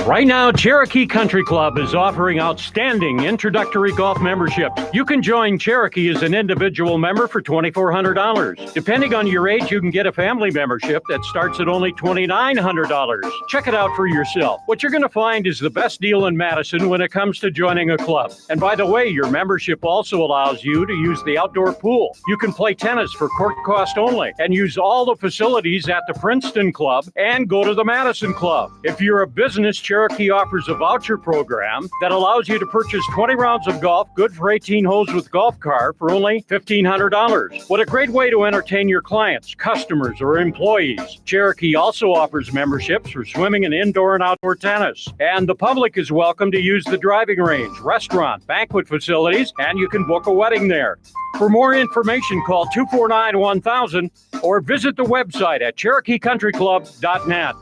Right now, Cherokee Country Club is offering outstanding introductory golf memberships. You can join Cherokee as an individual member for $2,400. Depending on your age, you can get a family membership that starts at only $2,900. Check it out for yourself. What you're going to find is the best deal in Madison when it comes to joining a club. And by the way, your membership also allows you to use the outdoor pool. You can play tennis for court cost only and use all the facilities at the Princeton Club and go to the Madison Club. If you're a business, Cherokee offers a voucher program that allows you to purchase 20 rounds of golf, good for 18 holes with golf cart for only $1,500. What a great way to entertain your clients, customers, or employees. Cherokee also offers memberships for swimming and indoor and outdoor tennis. And the public is welcome to use the driving range, restaurant, banquet facilities, and you can book a wedding there. For more information, call 249-1000 or visit the website at CherokeeCountryClub.net.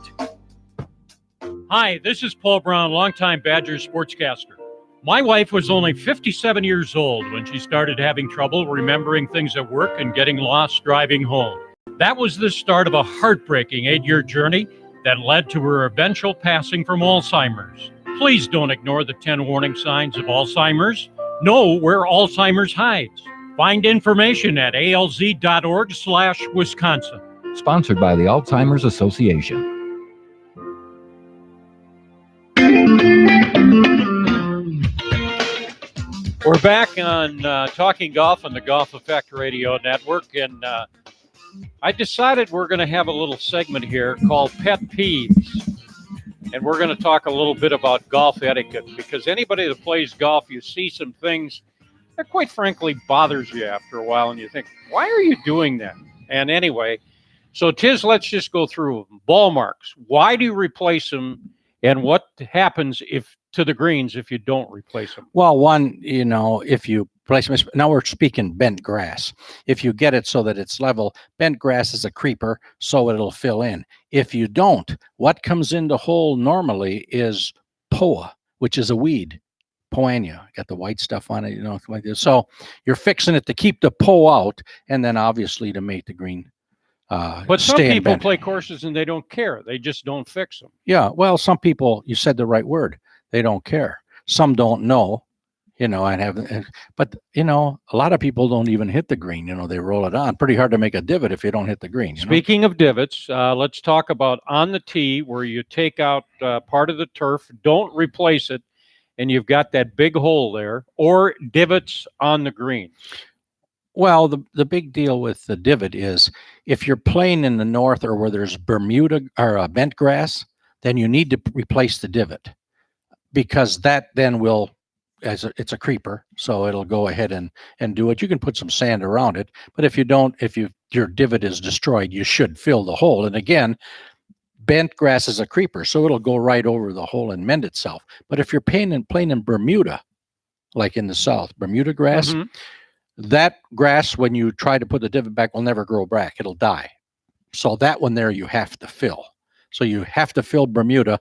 Hi, this is Paul Brown, longtime Badgers sportscaster. My wife was only 57 years old when she started having trouble remembering things at work and getting lost driving home. That was the start of a heartbreaking 8-year journey that led to her eventual passing from Alzheimer's. Please don't ignore the 10 warning signs of Alzheimer's. Know where Alzheimer's hides. Find information at alz.org/Wisconsin. Sponsored by the Alzheimer's Association. We're back on Talking Golf on the Golf Effect Radio Network, and I decided we're going to have a little segment here called Pet Peeves, and we're going to talk a little bit about golf etiquette, because anybody that plays golf, you see some things that quite frankly bothers you after a while, and you think, why are you doing that? And anyway, so Tiz, let's just go through them. Ball marks. Why do you replace them, and what happens to the greens if you don't replace them? Well, one, if you replacement. Now we're speaking bent grass. If you get it so that it's level, bent grass is a creeper, so it'll fill in. If you don't, what comes in the hole normally is POA, which is a weed. Poania, got the white stuff on it, like this. So you're fixing it to keep the POA out, and then obviously to make the green. But some people play courses and they don't care. They just don't fix them. Yeah, well, some people, you said the right word. They don't care. Some don't know, but a lot of people don't even hit the green. They roll it on. Pretty hard to make a divot if you don't hit the green. Speaking of divots, let's talk about on the tee where you take out part of the turf, don't replace it, and you've got that big hole there, or divots on the green. Well, the big deal with the divot is if you're playing in the north or where there's Bermuda or bent grass, then you need to replace the divot, because that then will, it's a creeper, so it'll go ahead and do it. You can put some sand around it, but if you don't, your divot is destroyed, you should fill the hole. And again, bent grass is a creeper, so it'll go right over the hole and mend itself. But if you're playing in Bermuda, like in the south, Bermuda grass, that grass, when you try to put the divot back, will never grow back. It'll die. So that one there you have to fill. So you have to fill Bermuda.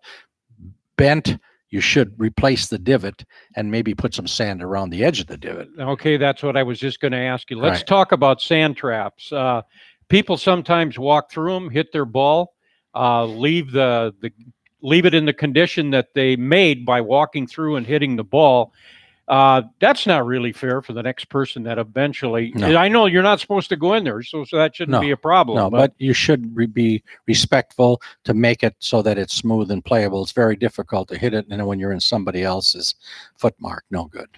Bent, you should replace the divot and maybe put some sand around the edge of the divot. Okay, that's what I was just going to ask you. Let's talk about sand traps. People sometimes walk through them, hit their ball, leave it in the condition that they made by walking through and hitting the ball. That's not really fair for the next person that eventually. No. I know you're not supposed to go in there, so that shouldn't be a problem. No, but you should be respectful to make it so that it's smooth and playable. It's very difficult to hit it, and when you're in somebody else's foot mark, no good.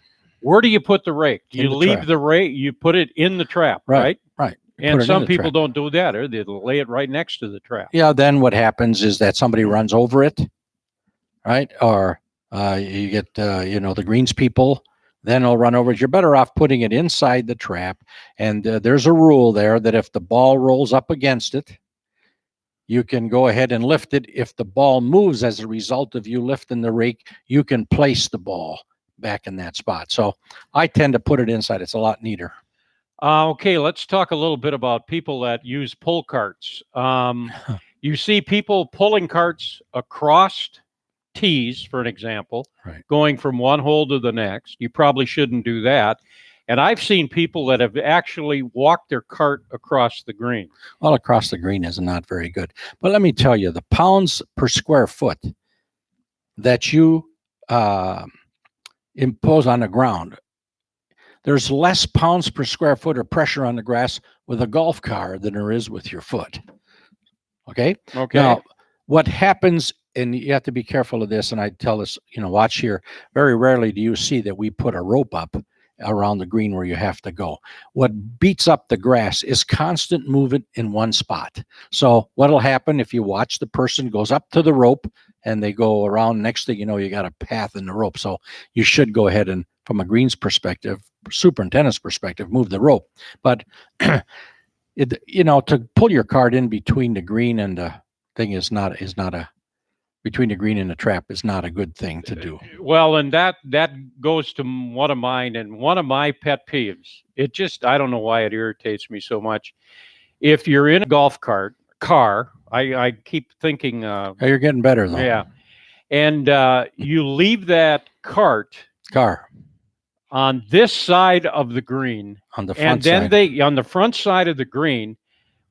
Where do you put the rake? You leave trap. the rake, you put it in the trap, right? Right. And some people don't do that, or they lay it right next to the trap. Yeah, then what happens is that somebody runs over it, right? Or you get, the greens people, then they'll run over it. You're better off putting it inside the trap. And there's a rule there that if the ball rolls up against it, you can go ahead and lift it. If the ball moves as a result of you lifting the rake, you can place the ball back in that spot. So I tend to put it inside. It's a lot neater. Okay, let's talk a little bit about people that use pull carts. You see people pulling carts across tees, for an example, going from one hole to the next. You probably shouldn't do that. And I've seen people that have actually walked their cart across the green. Well, across the green is not very good. But let me tell you, the pounds per square foot that you impose on the ground, there's less pounds per square foot of pressure on the grass with a golf cart than there is with your foot. Okay? Now, what happens, and you have to be careful of this, and I tell this, watch here, very rarely do you see that we put a rope up around the green where you have to go. What beats up the grass is constant movement in one spot. So what'll happen if you watch the person goes up to the rope and they go around, next thing you know, you got a path in the rope. So you should go ahead and, from a greens perspective, superintendent's perspective, move the rope. But to pull your cart in between the green and the thing between the green and the trap is not a good thing to do. Well, and that goes to one of mine and one of my pet peeves. It just, I don't know why it irritates me so much. If you're in a golf car, I keep thinking. You're getting better though. Yeah. And you leave that car on this side of the green. On the front side. And then on the front side of the green,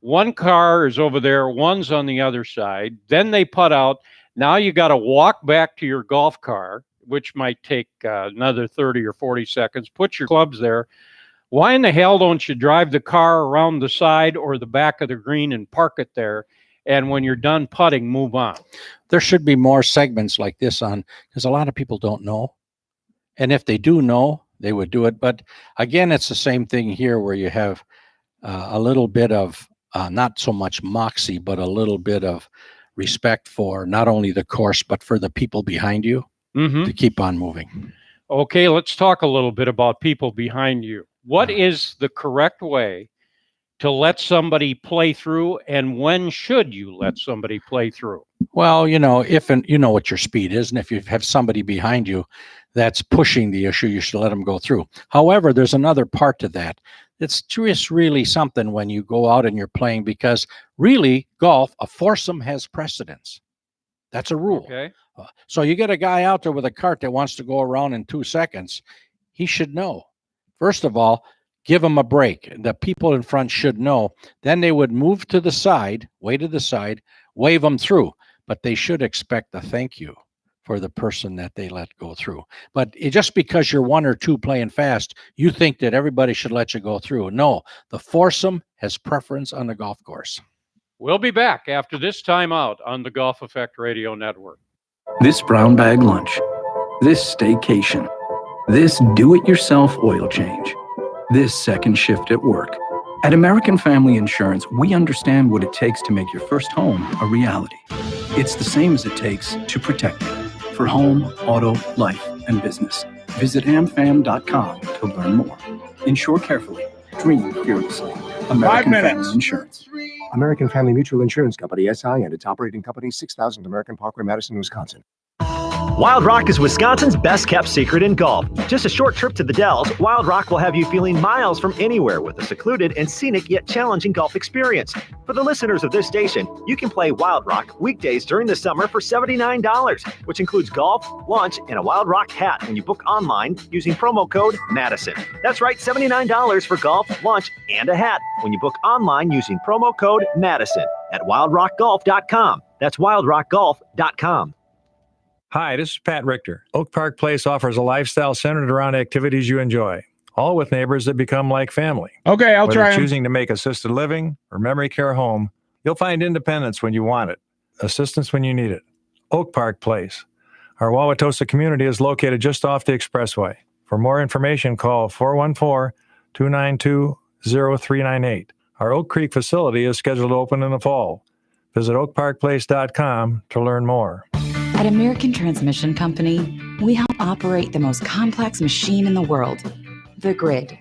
one car is over there, one's on the other side. Then they putt out. Now you got to walk back to your golf car, which might take another 30 or 40 seconds. Put your clubs there. Why in the hell don't you drive the car around the side or the back of the green and park it there? And when you're done putting, move on. There should be more segments like this on, because a lot of people don't know. And if they do know, they would do it. But again, it's the same thing here where you have a little bit of, not so much moxie, but a little bit of respect for not only the course, but for the people behind you to keep on moving. Okay, let's talk a little bit about people behind you. What is the correct way to let somebody play through, and when should you let somebody play through? Well, if you know what your speed is, and if you have somebody behind you that's pushing the issue, you should let them go through. However, there's another part to that. It's just really something when you go out and you're playing, because really golf, a foursome has precedence. That's a rule. Okay. So you get a guy out there with a cart that wants to go around in 2 seconds. He should know. First of all, give him a break. The people in front should know. Then they would move to the side, way to the side, wave them through. But they should expect a thank you for the person that they let go through. But just because you're one or two playing fast, you think that everybody should let you go through. No, the foursome has preference on the golf course. We'll be back after this timeout on the Golf Effect Radio Network. This brown bag lunch, this staycation, this do-it-yourself oil change, this second shift at work. At American Family Insurance, we understand what it takes to make your first home a reality. It's the same as it takes to protect it for home, auto, life, and business. Visit amfam.com to learn more. Insure carefully. Dream fearlessly. American Family Insurance. American Family Mutual Insurance Company, SI, and its operating company, 6000 American Parkway, Madison, Wisconsin. Wild Rock is Wisconsin's best kept secret in golf. Just a short trip to the Dells, Wild Rock will have you feeling miles from anywhere with a secluded and scenic yet challenging golf experience. For the listeners of this station, you can play Wild Rock weekdays during the summer for $79, which includes golf, lunch, and a Wild Rock hat when you book online using promo code Madison. That's right, $79 for golf, lunch, and a hat when you book online using promo code Madison at wildrockgolf.com. That's wildrockgolf.com. Hi, this is Pat Richter. Oak Park Place offers a lifestyle centered around activities you enjoy, all with neighbors that become like family. Okay, I'll Whether try 'em. choosing to make assisted living or memory care home, you'll find independence when you want it, assistance when you need it. Oak Park Place. Our Wauwatosa community is located just off the expressway. For more information, call 414-292-0398. Our Oak Creek facility is scheduled to open in the fall. Visit oakparkplace.com to learn more. At American Transmission Company, we help operate the most complex machine in the world, the grid.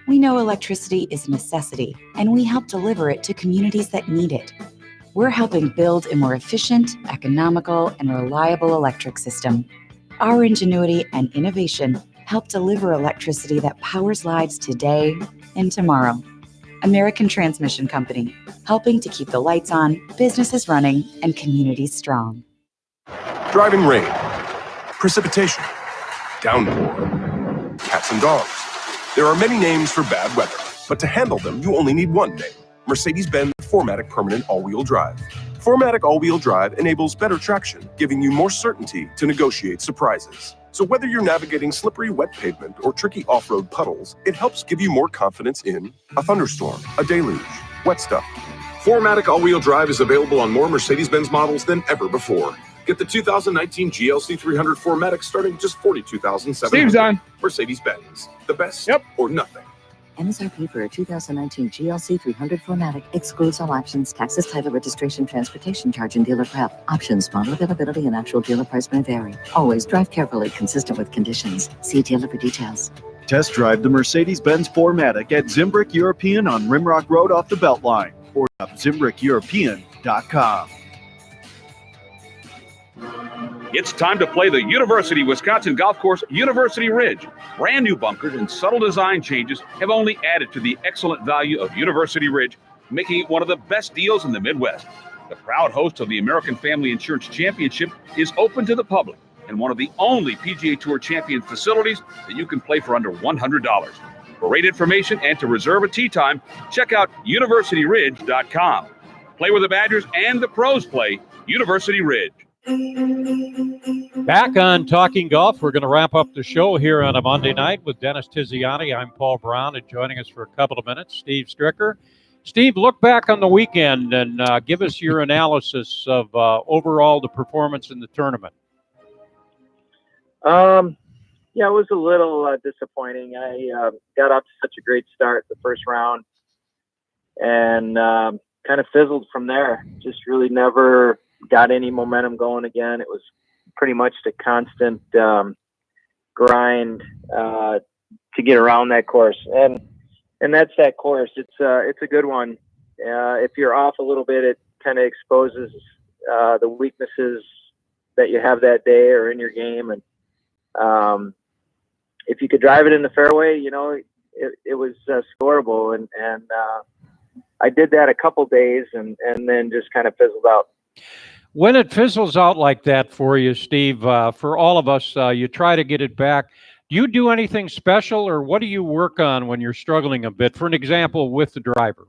We know electricity is a necessity, and we help deliver it to communities that need it. We're helping build a more efficient, economical, and reliable electric system. Our ingenuity and innovation help deliver electricity that powers lives today and tomorrow. American Transmission Company, helping to keep the lights on, businesses running, and communities strong. Driving rain, precipitation, downpour, cats and dogs. There are many names for bad weather, but to handle them, you only need one name: Mercedes-Benz 4MATIC Permanent All-Wheel Drive. 4MATIC All-Wheel Drive enables better traction, giving you more certainty to negotiate surprises. So whether you're navigating slippery, wet pavement or tricky off-road puddles, it helps give you more confidence in a thunderstorm, a deluge, wet stuff. 4MATIC All-Wheel Drive is available on more Mercedes-Benz models than ever before. Get the 2019 GLC 300 4MATIC starting just $42,700. Steve's on. Mercedes-Benz, the best or nothing. MSRP for a 2019 GLC 300 4MATIC excludes all options, taxes, title, registration, transportation charge, and dealer prep. Options, model availability, and actual dealer price may vary. Always drive carefully, consistent with conditions. See dealer for details. Test drive the Mercedes-Benz 4MATIC at Zimbrick European on Rimrock Road off the Beltline or ZimbrickEuropean.com. It's time to play the University Wisconsin Golf Course University Ridge. Brand new bunkers and subtle design changes have only added to the excellent value of University Ridge, making it one of the best deals in the Midwest. The proud host of the American Family Insurance Championship is open to the public and one of the only PGA Tour champion facilities that you can play for under $100. For rate information and to reserve a tee time, check out universityridge.com. Play where the Badgers and the pros play, University Ridge. Back on Talking Golf, we're going to wrap up the show here on a Monday night with Dennis Tiziani. I'm Paul Brown, and joining us for a couple of minutes, Steve Stricker. Steve, look back on the weekend and give us your analysis of overall the performance in the tournament. Yeah, it was a little disappointing. I got off to such a great start the first round and kind of fizzled from there. Just really never got any momentum going again. It was pretty much the constant grind to get around that course, and that's that course. It's a good one. If you're off a little bit, it kind of exposes the weaknesses that you have that day or in your game, and if you could drive it in the fairway, you know, it was scoreable. And I did that a couple days and then just kind of fizzled out. When it fizzles out like that for you, Steve, for all of us, you try to get it back. Do you do anything special, or what do you work on when you're struggling a bit? For an example, with the driver.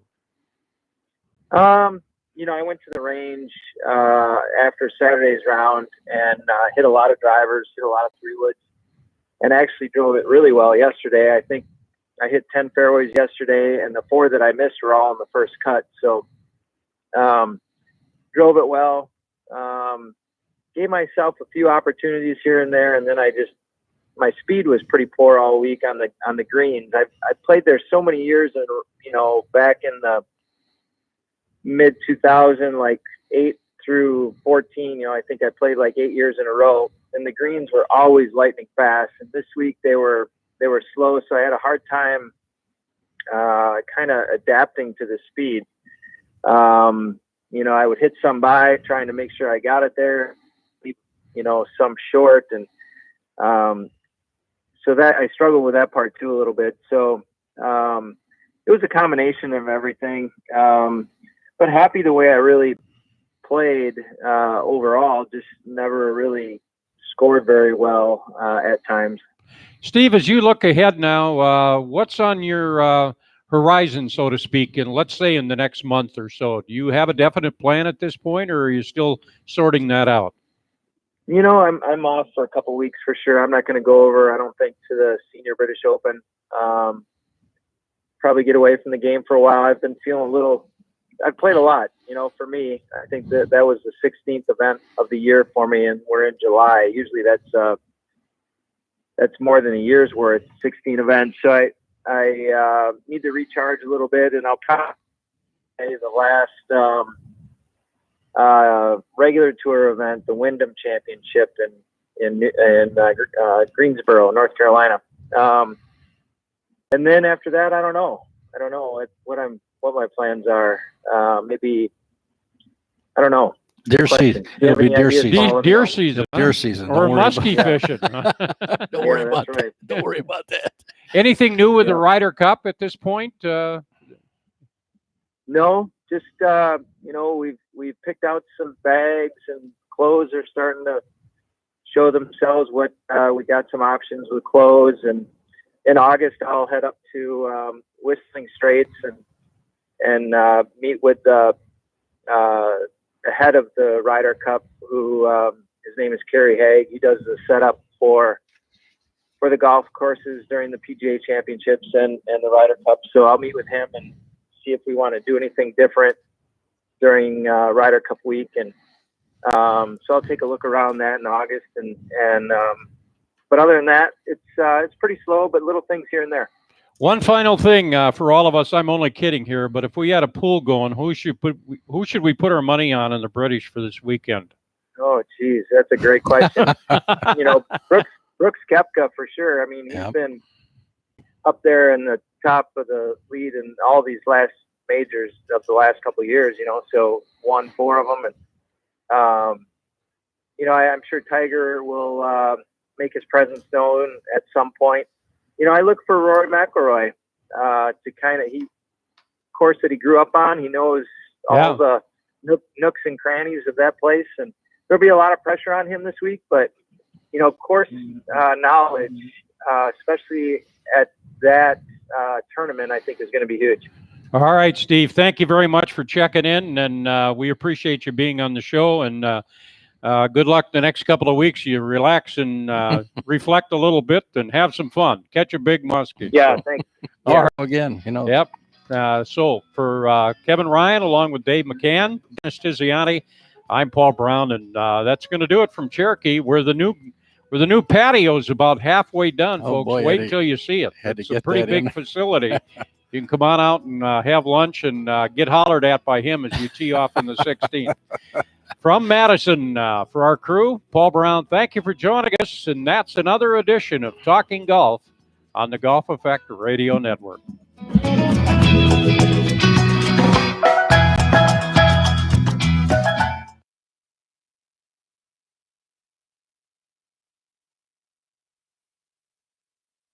You know, I went to the range after Saturday's round and hit a lot of drivers, hit a lot of 3-woods, and actually drove it really well yesterday. I think I hit 10 fairways yesterday, and the 4 that I missed were all in the first cut. So drove it well. Gave myself a few opportunities here and there, and then my speed was pretty poor all week on the greens. I played there so many years, and you know, back in the mid 2000, like 8 through 14, you know, I think I played like 8 years in a row, and the greens were always lightning fast. And this week they were slow, so I had a hard time kind of adapting to the speed. You know, I would hit some by trying to make sure I got it there, you know, some short, and so that I struggled with that part too a little bit. So it was a combination of everything, but happy the way I really played overall. Just never really scored very well at times. Steve, as you look ahead now, what's on your horizon, so to speak, and let's say in the next month or so? Do you have a definite plan at this point, or are you still sorting that out? You know, I'm off for a couple weeks for sure. I'm not going to go over, I don't think, to the Senior British Open. Probably get away from the game for a while. I've been feeling a little. I've played a lot. You know, for me, I think that was the 16th event of the year for me, and we're in July. Usually that's more than a year's worth, 16 events. So I need to recharge a little bit, and I'll probably play the last regular tour event, the Wyndham Championship in Greensboro, North Carolina. And then after that, I don't know what my plans are. Maybe, I don't know. Deer season. It'll be deer season. Deer season. Deer season. Or muskie fishing. Don't worry about that. Don't worry about that. Anything new with the Ryder Cup at this point? No, just you know, we've picked out some bags, and clothes are starting to show themselves. We got some options with clothes, and in August I'll head up to Whistling Straits and meet with the head of the Ryder Cup, who his name is Kerry Haig. He does the setup for the golf courses during the PGA Championships and the Ryder Cup. So I'll meet with him and see if we want to do anything different during Ryder Cup week. And so I'll take a look around that in August. And but other than that, it's pretty slow, but little things here and there. One final thing for all of us. I'm only kidding here, but if we had a pool going, who should we put our money on in the British for this weekend? Oh, geez, that's a great question. You know, Brooks Koepka for sure. I mean, he's been up there in the top of the lead in all these last majors of the last couple of years. You know, so won 4 of them, and you know, I'm sure Tiger will make his presence known at some point. You know, I look for Rory McIlroy to kind of course that he grew up on. He knows all the nooks and crannies of that place, and there'll be a lot of pressure on him this week. But you know, course knowledge, especially at that tournament, I think is going to be huge. All right, Steve. Thank you very much for checking in, and we appreciate you being on the show. And good luck the next couple of weeks. You relax and reflect a little bit and have some fun. Catch a big muskie. Yeah, thanks. All right. Again, you know. Yep. So for Kevin Ryan, along with Dave McCann, Dennis Tiziani, I'm Paul Brown, and that's going to do it from Cherokee, where the new patio's about halfway done, folks. Boy, wait till you see it. It's a pretty big facility. You can come on out and have lunch and get hollered at by him as you tee off in the 16th. From Madison, for our crew, Paul Brown, thank you for joining us, and that's another edition of Talking Golf on the Golf Effect Radio Network.